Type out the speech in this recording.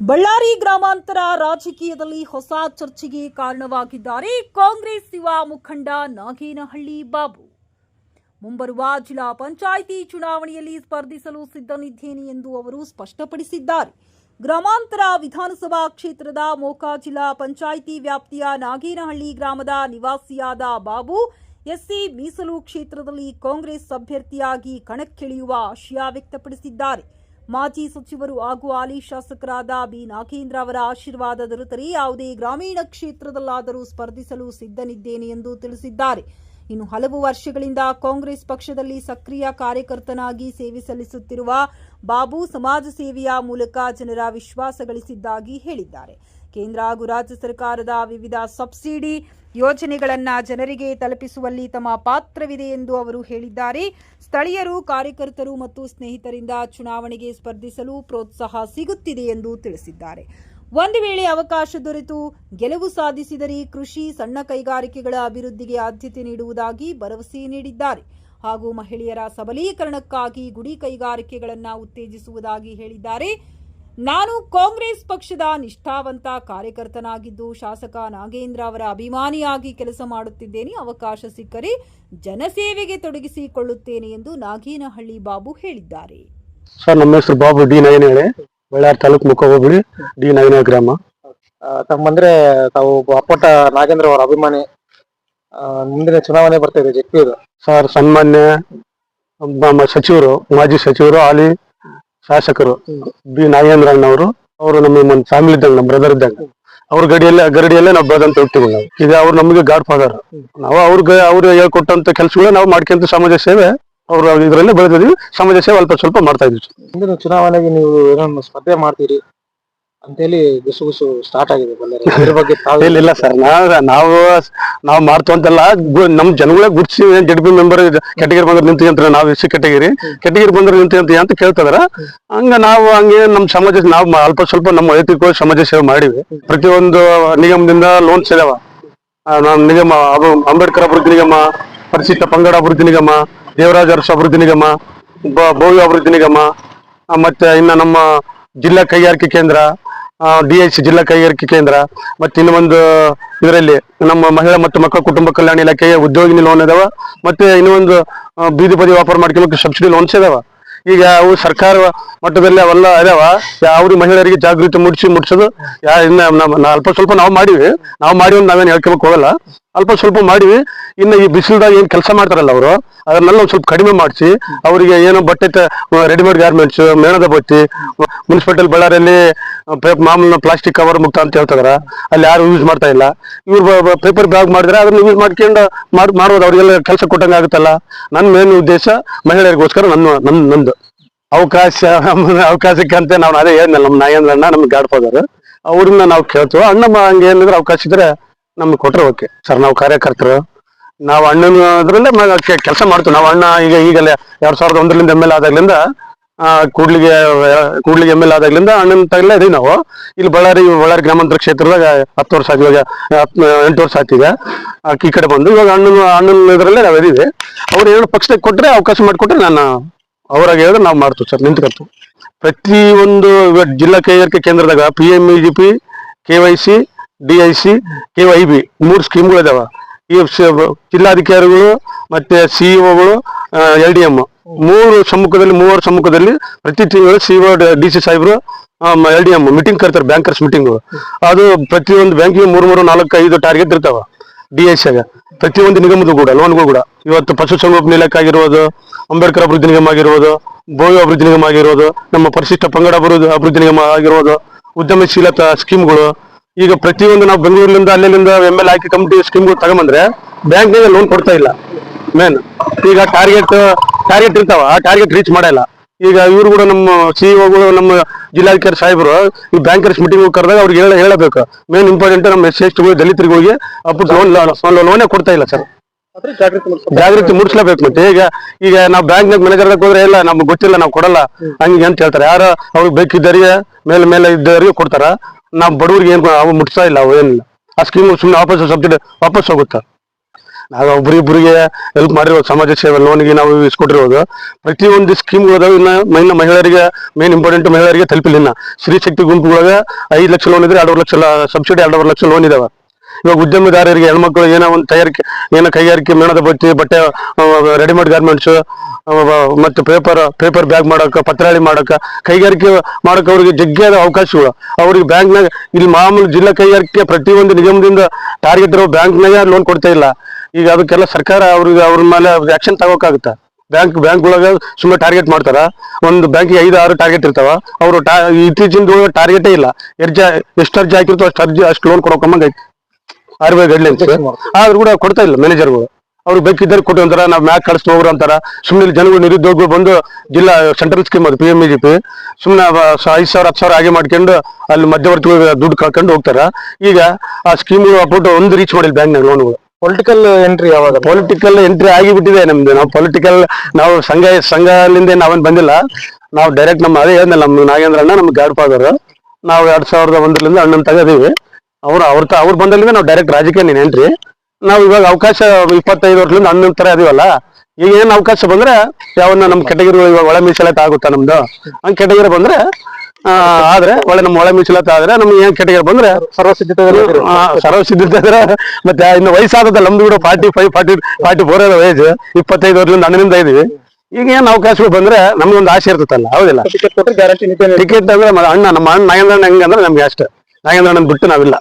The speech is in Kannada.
ಬಳ್ಳಾರಿ ಗ್ರಾಮಾಂತರ ರಾಜಕೀಯದಲ್ಲಿ ಹೊಸ ಚರ್ಚೆಗೆ ಕಾರಣವಾಗಿದ್ದಾರೆ ಕಾಂಗ್ರೆಸ್ ಯುವ ಮುಖಂಡ ನಾಗೇನಹಳ್ಳಿ ಬಾಬು. ಮುಂಬರುವ ಜಿಲ್ಲಾ ಪಂಚಾಯಿತಿ ಚುನಾವಣೆಯಲ್ಲಿ ಸ್ಪರ್ಧಿಸಲು ಸಿದ್ಧನಿದ್ದೇನೆ ಎಂದು ಅವರು ಸ್ಪಷ್ಟಪಡಿಸಿದ್ದಾರೆ. ಗ್ರಾಮಾಂತರ ವಿಧಾನಸಭಾ ಕ್ಷೇತ್ರದ ಮೋಕಾ ಜಿಲ್ಲಾ ಪಂಚಾಯಿತಿ ವ್ಯಾಪ್ತಿಯ ನಾಗೇನಹಳ್ಳಿ ಗ್ರಾಮದ ನಿವಾಸಿಯಾದ ಬಾಬು ಎಸ್ಸಿ ಮೀಸಲು ಕ್ಷೇತ್ರದಲ್ಲಿ ಕಾಂಗ್ರೆಸ್ ಅಭ್ಯರ್ಥಿಯಾಗಿ ಕಣಕ್ಕಿಳಿಯುವ ಆಶಯ ವ್ಯಕ್ತಪಡಿಸಿದ್ದಾರೆ. ಮಾಜಿ ಸಚಿವರು ಹಾಗೂ ಹಾಲಿ ಶಾಸಕರಾದ ಬಿ ನಾಗೇಂದ್ರ ಅವರ ಆಶೀರ್ವಾದ ದೊರೆತರೆ ಯಾವುದೇ ಗ್ರಾಮೀಣ ಕ್ಷೇತ್ರದಲ್ಲಾದರೂ ಸ್ಪರ್ಧಿಸಲು ಸಿದ್ಧನಿದ್ದೇನೆ ಎಂದು ತಿಳಿಸಿದ್ದಾರೆ. ಇನ್ನು ಹಲವು ವರ್ಷಗಳಿಂದ ಕಾಂಗ್ರೆಸ್ ಪಕ್ಷದಲ್ಲಿ ಸಕ್ರಿಯ ಕಾರ್ಯಕರ್ತನಾಗಿ ಸೇವೆ ಸಲ್ಲಿಸುತ್ತಿರುವ ಬಾಬು ಸಮಾಜ ಸೇವೆಯ ಮೂಲಕ ಜನರ ವಿಶ್ವಾಸ ಗಳಿಸಿದ್ದಾಗಿ ಹೇಳಿದ್ದಾರೆ. ಕೇಂದ್ರ ಹಾಗೂ ರಾಜ್ಯ ಸರ್ಕಾರದ ವಿವಿಧ ಸಬ್ಸಿಡಿ ಯೋಜನೆಗಳನ್ನು ಜನರಿಗೆ ತಲುಪಿಸುವಲ್ಲಿ ತಮ್ಮ ಪಾತ್ರವಿದೆ ಎಂದು ಅವರು ಹೇಳಿದ್ದಾರೆ. ಸ್ಥಳೀಯರು, ಕಾರ್ಯಕರ್ತರು ಮತ್ತು ಸ್ನೇಹಿತರಿಂದ ಚುನಾವಣೆಗೆ ಸ್ಪರ್ಧಿಸಲು ಪ್ರೋತ್ಸಾಹ ಸಿಗುತ್ತಿದೆ ಎಂದು ತಿಳಿಸಿದ್ದಾರೆ. ಒಂದು ವೇಳೆ ಅವಕಾಶ ದೊರೆತು ಗೆಲುವು ಸಾಧಿಸಿದರೆ ಕೃಷಿ, ಸಣ್ಣ ಕೈಗಾರಿಕೆಗಳ ಅಭಿವೃದ್ಧಿಗೆ ಆದ್ಯತೆ ನೀಡುವುದಾಗಿ ಭರವಸೆ ನೀಡಿದ್ದಾರೆ. ಹಾಗೂ ಮಹಿಳೆಯರ ಸಬಲೀಕರಣಕ್ಕಾಗಿ ಗುಡಿ ಕೈಗಾರಿಕೆಗಳನ್ನು ಉತ್ತೇಜಿಸುವುದಾಗಿ ಹೇಳಿದ್ದಾರೆ. ನಾನು ಕಾಂಗ್ರೆಸ್ ಪಕ್ಷದ ನಿಷ್ಠಾವಂತ ಕಾರ್ಯಕರ್ತನಾಗಿದ್ದು ಶಾಸಕ ನಾಗೇಂದ್ರ ಅವರ ಅಭಿಮಾನಿಯಾಗಿ ಕೆಲಸ ಮಾಡುತ್ತಿದ್ದೇನೆ. ಅವಕಾಶ ಸಿಕ್ಕರೆ ಜನಸೇವೆಗೆ ತೊಡಗಿಸಿಕೊಳ್ಳುತ್ತೇನೆ ಎಂದು ನಾಗೇನಹಳ್ಳಿ ಬಾಬು ಹೇಳಿದ್ದಾರೆ. ಸರ್, ನಮ್ಮ ಹೆಸರು ಬಾಬು ಡಿ ನಾಗೇನಹಳ್ಳಿ, ಬಳ್ಳಾರಿ ತಾಲೂಕು ಮುಖ ಹೋಬಳಿ ಡಿ ನಾಗೇನಹಳ್ಳಿ ಗ್ರಾಮ. ತಮ್ಮಂದ್ರೆ ತಾವು ಅಪ್ಪಟ ನಾಗೇಂದ್ರ ಅವರ ಅಭಿಮಾನಿ. ಮುಂದಿನ ಚುನಾವಣೆ ಬರ್ತಾ ಇದೆ ಜೆಪಿದು. ಸರ್, ಸನ್ಮಾನ್ಯ ಸಚಿವರು, ಮಾಜಿ ಸಚಿವರು, ಹಾಲಿ ಶಾಸಕರು ಬಿ ನಾಗೇಂದ್ರ ಅಣ್ಣವರು, ಅವರು ನಮ್ಮ ಫ್ಯಾಮಿಲಿ ಇದ್ದಂಗೆ, ನಮ್ಮ ಬ್ರದರ್ ಇದ್ದಂಗೆ. ಅವ್ರ ಗರಡಿಯಲ್ಲೇ ನಾವು ಬ್ರದರ್ ಅಂತ ಹೋಗ್ತೀವಿ. ನಾವು ಈಗ ಅವ್ರು ನಮಗೆ ಗಾಡ್ ಫಾದರ್. ನಾವು ಅವ್ರು ಹೇಳ್ಕೊಟ್ಟಂತ ಕೆಲಸಗಳು ನಾವು ಮಾಡ್ಕೊಂತ ಸಮಾಜ ಸೇವೆ ಅವ್ರು ಇದರಲ್ಲೇ ಬೆಳೆದಿದ್ದೀವಿ. ಸಮಾಜ ಸೇವೆ ಸ್ವಲ್ಪ ಮಾಡ್ತಾ ಇದ್ವಿ. ಮುಂದಿನ ಚುನಾವಣೆಗೆ ನೀವು ಏನೋ ಸ್ಪರ್ಧೆ ಮಾಡ್ತೀರಿ ಅಂತೇಳಿ ಗುಸು ಸ್ಟಾರ್ಟ್ ಆಗಿದೆ ಬಳ್ಳಾರಿ. ಅದ್ರ ಬಗ್ಗೆ ಇಲ್ಲ ಸರ್, ನಾವು ಮಾಡ್ತು ಅಂತೆಲ್ಲ ನಮ್ ಜನಗಳೇ ಗುರ್ಸಿ ಜೆಡ್ ಬಿ ಮೆಂಬರ್ ಕೆಟಗಿರಿ ಬಂದ್ರೆ ನಿಂತು ನಾವು ಎಸ್ ಸಿ ಕೆಟಗಿರಿ ಬಂದ್ರೆ ನಿಂತು ಅಂತ ಕೇಳ್ತದಾರ. ನಾವು ಹಂಗೆ ನಮ್ ಸಮಾಜ ನಾವು ಅಲ್ಪ ಸ್ವಲ್ಪ ನಮ್ಮ ವೈಯಕ್ತಿಕ ಸಮಾಜ ಸೇವೆ ಮಾಡಿವಿ. ಪ್ರತಿಯೊಂದು ನಿಗಮದಿಂದ ಲೋನ್ಸ್ ಇದಾವ. ನಿಗಮ ಅಂಬೇಡ್ಕರ್ ಅಭಿವೃದ್ಧಿ ನಿಗಮ, ಪರಿಶಿಷ್ಟ ಪಂಗಡ ಅಭಿವೃದ್ಧಿ ನಿಗಮ, ದೇವರಾಜ ಅರಸು ಅಭಿವೃದ್ಧಿ ನಿಗಮ, ಭವ್ಯ ಅಭಿವೃದ್ಧಿ ನಿಗಮ, ಮತ್ತೆ ಇನ್ನ ನಮ್ಮ ಜಿಲ್ಲಾ ಕೈಗಾರಿಕೆ ಕೇಂದ್ರ, DIC ಜಿಲ್ಲಾ ಕೈಗಾರಿಕೆ ಕೇಂದ್ರ, ಮತ್ತೆ ಇನ್ನು ಒಂದು ಇದರಲ್ಲಿ ನಮ್ಮ ಮಹಿಳಾ ಮತ್ತು ಮಕ್ಕಳ ಕುಟುಂಬ ಕಲ್ಯಾಣ ಇಲಾಖೆಯ ಉದ್ಯೋಗಿನಿ ಲೋನ್ ಇದಾವ. ಮತ್ತೆ ಇನ್ನೊಂದು ಬೀದಿ ಬದಿ ವ್ಯಾಪಾರ ಮಾಡ್ಕೊಳ್ಳೋಕೆ ಸಬ್ಸಿಡಿ ಲೋನ್ಸ್ ಇದಾವ. ಈಗ ಅವು ಸರ್ಕಾರ ಮಟ್ಟದಲ್ಲಿ ಅವೆಲ್ಲ ಇದಾವ. ಯಾವ್ದು ಮಹಿಳೆಯರಿಗೆ ಜಾಗೃತಿ ಮುಡ್ಸೋದು ಅಲ್ಪ ಸ್ವಲ್ಪ ನಾವು ಮಾಡಿವಿ. ನಾವೇನು ಹೇಳ್ಕೊಳಕ್ ಹೋಗಲ್ಲ, ಅಲ್ಪ ಸ್ವಲ್ಪ ಮಾಡಿವಿ. ಇನ್ನು ಈ ಬಿಸಿಲದಾಗ ಏನ್ ಕೆಲಸ ಮಾಡ್ತಾರಲ್ಲ ಅವರು, ಅದನ್ನೆಲ್ಲ ಒಂದ್ ಸ್ವಲ್ಪ ಕಡಿಮೆ ಮಾಡಿಸಿ ಅವರಿಗೆ ಏನೋ ಬಟ್ಟೆ ರೆಡಿಮೇಡ್ ಗಾರ್ಮೆಂಟ್ಸ್, ಮೇಣದ ಬತ್ತಿ, ಮುನ್ಸಿಪಾಲಿಟಿ ಬಳ್ಳಾರಿಯಲ್ಲಿ ಮಾಮೂಲು ಪ್ಲಾಸ್ಟಿಕ್ ಕವರ್ ಮುಕ್ತ ಅಂತ ಹೇಳ್ತಾರ, ಅಲ್ಲಿ ಯಾರು ಯೂಸ್ ಮಾಡ್ತಾ ಇಲ್ಲ. ಇವ್ರು ಪೇಪರ್ ಬ್ಯಾಗ್ ಮಾಡಿದ್ರೆ ಅದನ್ನ ಯೂಸ್ ಮಾಡ್ಕೊಂಡು ಮಾಡೋದು, ಅವ್ರಿಗೆಲ್ಲ ಕೆಲಸ ಕೊಟ್ಟಂಗೆ ಆಗುತ್ತಲ್ಲ. ನನ್ನ ಮೇನ್ ಉದ್ದೇಶ ಮಹಿಳೆಯರಿಗೋಸ್ಕರ ನಂದು ಅವಕಾಶಕ್ಕಂತೆ ನಾವು ಅದೇ ಹೇಳಿದ್ನಲ್ಲ, ನಮ್ಮ ನಾಗೇಂದ್ರ ಅಣ್ಣ ನಮ್ಗೆ ಗಾಡ್ ಫಾದರ್, ಅವ್ರನ್ನ ನಾವು ಕೇಳ್ತೀವಿ. ಅಣ್ಣ ಹಂಗೆ ಏನಿದ್ರೆ ಅವಕಾಶ ಇದ್ರೆ ನಮ್ಗೆ ಕೊಟ್ರೆ ಓಕೆ ಸರ್. ನಾವು ಕಾರ್ಯಕರ್ತರು, ನಾವು ಅಣ್ಣನ ಅದ್ರಲ್ಲೇ ಕೆಲಸ ಮಾಡ್ತೀವಿ. ನಾವು ಅಣ್ಣ ಈಗಲೇ 2001ರಿಂದ ML ಆದಾಗ್ಲಿಂದ ಕೂಡ್ಲಿಗೆ ML ಆದಾಗ್ಲಿಂದ ಅಣ್ಣನ ತಗಲೇ ಇದೀವಿ ನಾವು. ಇಲ್ಲಿ ಬಳ್ಳಾರಿ ಗ್ರಾಮಾಂತರ ಕ್ಷೇತ್ರದಾಗ 10 ವರ್ಷ ಆಗಿ, ಇವಾಗ 8 ವರ್ಷ ಆಯ್ತಿದೆ ಈ ಕಡೆ ಬಂದು. ಇವಾಗ ಅಣ್ಣನ ಇದರಲ್ಲೇ ನಾವು ಇದೀವಿ. ಅವ್ರು ಏನು ಪಕ್ಷಕ್ಕೆ ಕೊಟ್ರೆ, ಅವಕಾಶ ಮಾಡಿಕೊಟ್ರೆ ನಾನು ಅವ್ರಾಗ ಹೇಳಿದ್ರೆ ನಾವು ಮಾಡ್ತೀವಿ ಸರ್, ನಿಂತ್ಕೊಳ್ತೀವಿ. ಪ್ರತಿಯೊಂದು ಜಿಲ್ಲಾ ಕೈಗಾರಿಕೆ ಕೇಂದ್ರದಾಗ PMEGP, KYC, DIC, KYB 3 ಸ್ಕೀಮ್ಗಳು ಇದಾವ. ಈ ಜಿಲ್ಲಾಧಿಕಾರಿಗಳು ಮತ್ತೆ CEOಗಳು, LDM ಮೂವರ ಸಮ್ಮುಖದಲ್ಲಿ ಪ್ರತಿ ತಿಂಗಳು CEO, DC ಸಾಹೇಬರು, LDM ಮೀಟಿಂಗ್ ಕರ್ತಾರೆ, ಬ್ಯಾಂಕರ್ಸ್ ಮೀಟಿಂಗ್. ಅದು ಪ್ರತಿಯೊಂದು ಬ್ಯಾಂಕಿಗೆ 3, 4, 5 ಟಾರ್ಗೆಟ್ ಇರ್ತಾವ. DIC ಆಗ ಪ್ರತಿಯೊಂದು ನಿಗಮದ ಕೂಡ ಲೋನ್ಗಳು ಕೂಡ. ಇವತ್ತು ಪಶುಸಂಗೋಪನಾ ಇಲಾಖೆ ಆಗಿರ್ಬೋದು, ಅಂಬೇಡ್ಕರ್ ಅಭಿವೃದ್ಧಿ ನಿಗಮ ಆಗಿರ್ಬೋದು, ಭವ್ಯ ಅಭಿವೃದ್ಧಿ ನಿಗಮ ಆಗಿರ್ಬೋದು, ನಮ್ಮ ಪರಿಶಿಷ್ಟ ಪಂಗಡ ಅಭಿವೃದ್ಧಿ ನಿಗಮ ಆಗಿರ್ಬೋದು, ಉದ್ಯಮಶೀಲತಾ ಸ್ಕೀಮ್ಗಳು. ಈಗ ಪ್ರತಿಯೊಂದು ನಾವು ಬೆಂಗಳೂರಿನಿಂದ ಅಲ್ಲಿಂದ ML ಆಯ್ಕೆ ಕಮಿಟಿ ಸ್ಕೀಮ್ಗಳು ತಗೊಂಬಂದ್ರೆ ಬ್ಯಾಂಕ್ನಾಗ ಲೋನ್ ಕೊಡ್ತಾ ಇಲ್ಲ. ಮೇನ್ ಈಗ ಟಾರ್ಗೆಟ್ ಇರ್ತಾವ, ಆ ಟಾರ್ಗೆಟ್ ರೀಚ್ ಮಾಡಲ್ಲ. ಈಗ ಇವ್ರು ಕೂಡ ನಮ್ಮ CEOಗಳು, ನಮ್ಮ ಜಿಲ್ಲಾಧಿಕಾರಿ ಸಾಹೇಬರು ಈ ಬ್ಯಾಂಕರ್ಸ್ ಮೀಟಿಂಗ್ ಕರೆದಾಗ ಅವ್ರಿಗೆ ಹೇಳಬೇಕು. ಮೇನ್ ಇಂಪಾರ್ಟೆಂಟ್ ನಮ್ಮ SC ದಲಿತರಿಗೆ ಹೋಗಿ ಲೋನೇ ಕೊಡ್ತಾ ಇಲ್ಲ ಸರ್. ಜಾಗೃತಿ ಮೂಡಿಸ್ಲೇಬೇಕು. ಮತ್ತೆ ಈಗ ನಾವು ಬ್ಯಾಂಕ್ನಾಗ ಮ್ಯಾನೇಜರ್ದಾಗ ಹೋದ್ರೆ ಇಲ್ಲ ನಮ್ಗೆ ಗೊತ್ತಿಲ್ಲ, ನಾವು ಕೊಡಲ್ಲ ಹಂಗೆ ಅಂತ ಹೇಳ್ತಾರೆ. ಯಾರು ಅವ್ರಿಗೆ ಬೇಕಿದ್ದರಿಗೆ ಮೇಲೆ ಇದ್ದವರಿಗೆ ಕೊಡ್ತಾರ. ನಾವು ಬಡವರಿಗೆ ಏನು ಅವು ಮುಟ್ತಾ ಇಲ್ಲ, ಅವು ಏನಿಲ್ಲ. ಆ ಸ್ಕೀಮ್ ಸುಮ್ಮನೆ ಸಬ್ಸಿಡಿ ವಾಪಸ್ ಹೋಗುತ್ತಾ. ನಾವು ಒಬ್ರಿಬ್ರಿಗೆ ಹೆಲ್ಪ್ ಮಾಡಿರೋದು, ಸಮಾಜ ಸೇವೆ ಲೋನ್ಗೆ ನಾವು ಇಸ್ಕೊಟ್ಟಿರೋದು. ಪ್ರತಿಯೊಂದು ಸ್ಕೀಮ್ಗಳು ಇನ್ನ ಮಹಿಳೆಯರಿಗೆ ಮೇನ್ ಇಂಪಾರ್ಟೆಂಟ್ ಮಹಿಳೆಯರಿಗೆ ತಲುಪಿಲ್ಲ. ಇನ್ನ ಸ್ತ್ರೀ ಶಕ್ತಿ ಗುಂಪುಗಳಿಗೆ 5 ಲಕ್ಷ ಲೋನ್ ಇದ್ರೆ 2.5 ಲಕ್ಷ ಸಬ್ಸಿಡಿ, 2.5 ಲಕ್ಷ ಲೋನ್ ಇದಾವೆ. ಇವಾಗ ಉದ್ಯಮಿದಾರರಿಗೆ ಹೆಣ್ಮಕ್ಳು ಏನೋ ಒಂದು ಕೈಗಾರಿಕೆ ಮೇಣದ ಬಟ್ಟೆ ರೆಡಿಮೇಡ್ ಗಾರ್ಮೆಂಟ್ಸ್ ಮತ್ತೆ ಪೇಪರ್ ಬ್ಯಾಗ್ ಮಾಡಕ, ಪತ್ರಾಳಿ ಮಾಡಕ, ಕೈಗಾರಿಕೆ ಮಾಡಕ ಅವ್ರಿಗೆ ಜಗ್ಗಿಯಾದ ಅವಕಾಶಗಳು. ಅವ್ರಿಗೆ ಬ್ಯಾಂಕ್ನಾಗ ಇಲ್ಲಿ ಮಾಮೂಲು ಜಿಲ್ಲಾ ಕೈಗಾರಿಕೆ ಪ್ರತಿಯೊಂದು ನಿಗಮದಿಂದ ಟಾರ್ಗೆಟ್ ಇರೋ ಬ್ಯಾಂಕ್ನಾಗ ಲೋನ್ ಕೊಡ್ತಾ ಇಲ್ಲ. ಈಗ ಅದಕ್ಕೆಲ್ಲ ಸರ್ಕಾರ ಅವ್ರ ಮೇಲೆ ಆಕ್ಷನ್ ತಗೋಕಾಗುತ್ತಾ? ಬ್ಯಾಂಕ್ ಒಳಗ ಸುಮ್ಮನೆ ಟಾರ್ಗೆಟ್ ಮಾಡ್ತಾರ. ಒಂದು ಬ್ಯಾಂಕಿಗೆ 5-6 ಟಾರ್ಗೆಟ್ ಇರ್ತಾವ. ಅವರು ಇತ್ತೀಚಿನ ಟಾರ್ಗೆಟೇ ಇಲ್ಲ. ಎಷ್ಟು ಅರ್ಜಿ ಹಾಕಿರ್ತೋ ಅಷ್ಟು ಲೋನ್ ಕೊಡೋಕಮ್ಮಂಗ RBI ಗೈಡ್ಲೈನ್ಸ್ ಆದ್ರೂ ಕೂಡ ಕೊಡ್ತಾ ಇಲ್ಲ ಮ್ಯಾನೇಜರ್ಗಳು. ಅವ್ರಿಗೆ ಬೇಕಿದ್ದಾರೆ ಕೊಟ್ಟು ಅಂತಾರ, ನಾವು ಮ್ಯಾಕ್ ಕಳಿಸ್ತು ಹೋಗ್ರು ಅಂತಾರ. ಸುಮ್ಮನೆ ಜನಗಳು ನಿರುದ್ಯೋಗಿಗಳು ಬಂದು ಜಿಲ್ಲಾ ಸೆಂಟ್ರಲ್ ಸ್ಕೀಮ್ ಅದು PMEGP ಸುಮ್ಮನೆ 5,000 10,000 ಹಾಗೆ ಮಾಡ್ಕೊಂಡು ಅಲ್ಲಿ ಮಧ್ಯವರ್ತಿಗಳು ದುಡ್ಡು ಕಳ್ಕೊಂಡು ಹೋಗ್ತಾರ. ಈಗ ಆ ಸ್ಕೀಮ್ಗಳು ಅಪೋಟ್ ಒಂದು ರೀಚ್ ಮಾಡಿಲ್ಲ ಬ್ಯಾಂಕ್ನಾಗ ಲೋನ್ಗಳು. ಪೊಲಿಟಿಕಲ್ ಎಂಟ್ರಿ ಯಾವಾಗ? ಪೊಲಿಟಿಕಲ್ ಎಂಟ್ರಿ ಆಗಿಬಿಟ್ಟಿದೆ ನಮ್ದು. ನಾವು ಸಂಘದಿಂದ ನಾವೇನ್ ಬಂದಿಲ್ಲ. ನಾವು ಡೈರೆಕ್ಟ್ ನಮ್ಮ ಅದೇ ಹೇಳಿದ್ನಲ್ಲ, ನಮ್ಮ ನಾಗೇಂದ್ರ ಅಣ್ಣ ನಮ್ಗೆ ಗಾಡ್ ಫಾದರ್. ನಾವು 2001ರಿಂದ ಅಣ್ಣನ್ ತಗದೀವಿ. ಅವ್ರು ಬಂದಲ್ಲಿಂದ ನಾವು ಡೈರೆಕ್ಟ್ ರಾಜಕೀಯ ಎಂಟ್ರಿ. ನಾವು ಇವಾಗ ಅವಕಾಶ 25 ವರ್ಷದಿಂದ ಅಣ್ಣನ ತರ ಅದೀವಲ್ಲ. ಈಗ ಏನ್ ಅವಕಾಶ ಬಂದ್ರೆ ಯಾವನ್ನ ನಮ್ ಕೆಟಗಿರಿ ಇವಾಗ ಒಳ ಮೀಸಲಾತಿ ಆಗುತ್ತಾ ನಮ್ದು, ಹಂಗ್ ಕೆಟಗಿರಿ ಬಂದ್ರೆ ಆದ್ರೆ ನಮ್ಮ ಒಳ ಮೀಸಲಾತಿ ಆದ್ರೆ ನಮ್ಗೆ ಏನ್ ಕೆಟಗಿರಿ ಬಂದ್ರೆ ಸರ್ವಸಿದ್ಧತೆ ಇದ್ರೆ ಮತ್ತೆ ಇನ್ನು ವಯಸ್ಸಾದಲ್ಲ ನಮ್ದು ಕೂಡ 44 ಏಜ್. 25 ವರ್ಷದಿಂದ ಅಣ್ಣನಿಂದ ಇದೀವಿ. ಈಗ ಏನ್ ಅವಕಾಶಗಳು ಬಂದ್ರೆ ನಮ್ಗೊಂದು ಆಸೆ ಇರ್ತದಲ್ಲ, ಹೌದಿಲ್ಲ? ಟಿಕೆಟ್ ಅಂದ್ರೆ ನಮ್ಮ ಅಣ್ಣ ನಾಗೇಂದ್ರ ಅಣ್ಣ ಹೆಂಗಂದ್ರೆ ನಮ್ಗೆ ಅಷ್ಟೇ. ನಾಗೇಂದ್ರ ಅಣ್ಣನ್ ಬಿಟ್ಟು ನಾವಿಲ್ಲ.